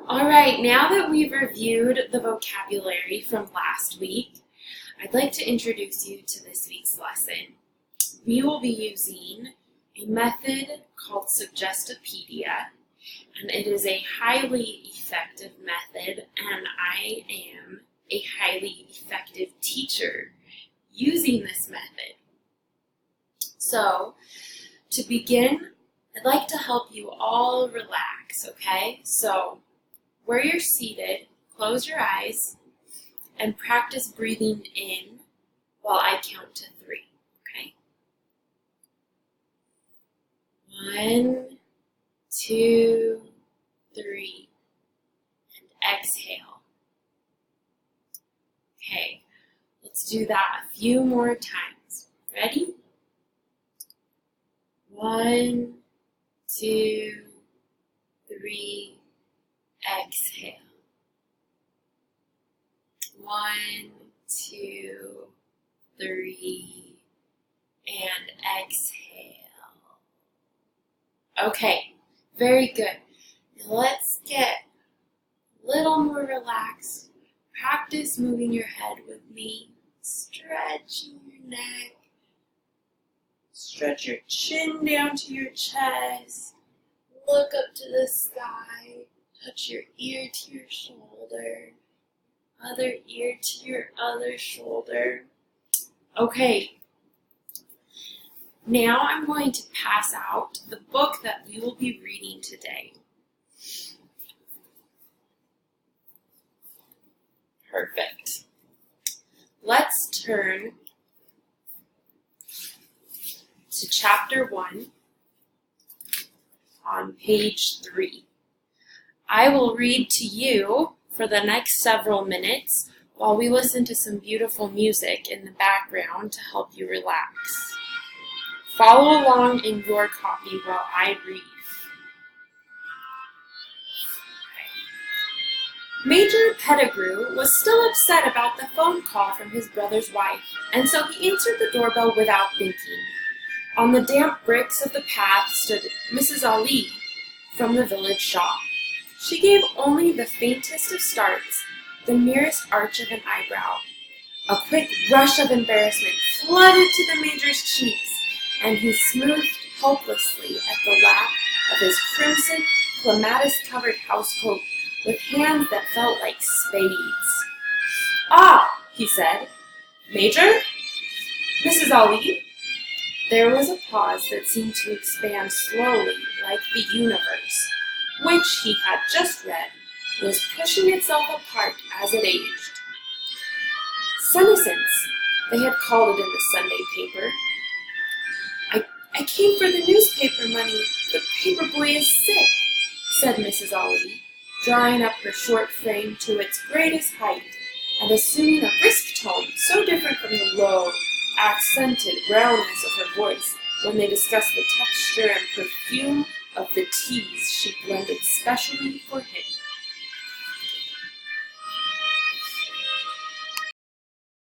All right, now that we've reviewed the vocabulary from last week, I'd like to introduce you to this week's lesson. We will be using a method called Suggestipedia, and it is a highly effective method, and I am a highly effective teacher using this method. So, to begin, I'd like to help you all relax, okay? So, where you're seated, close your eyes and practice breathing in while I count to 3, okay? 1, 2, 3, and exhale. Okay, let's do that a few more times. Ready? 1, 2, 3, exhale. 1, 2, 3, and exhale. Okay, very good. Now let's get a little more relaxed. Practice moving your head with me, stretching your neck. Stretch your chin down to your chest. Look up to the sky. Touch your ear to your shoulder. Other ear to your other shoulder. Okay. Now I'm going to pass out the book that we will be reading today. Perfect. Let's turn to chapter 1 on page 3. I will read to you for the next several minutes while we listen to some beautiful music in the background to help you relax. Follow along in your copy while I read. Major Pettigrew was still upset about the phone call from his brother's wife, and so he answered the doorbell without thinking. On the damp bricks of the path stood Mrs. Ali from the village shop. She gave only the faintest of starts, the merest arch of an eyebrow. A quick rush of embarrassment flooded to the Major's cheeks, and he smoothed helplessly at the lap of his crimson, clematis-covered housecoat with hands that felt like spades. "Ah," he said. "Major? Mrs. Ali?" There was a pause that seemed to expand slowly like the universe, which he had just read, was pushing itself apart as it aged. Senescence, they had called it in the Sunday paper. I came for the newspaper money. The paper boy is sick," said Mrs. Ali, drawing up her short frame to its greatest height and assuming a brisk tone so different from the low, accented roundness of her voice when they discussed the texture and perfume of the teas she blended specially for him.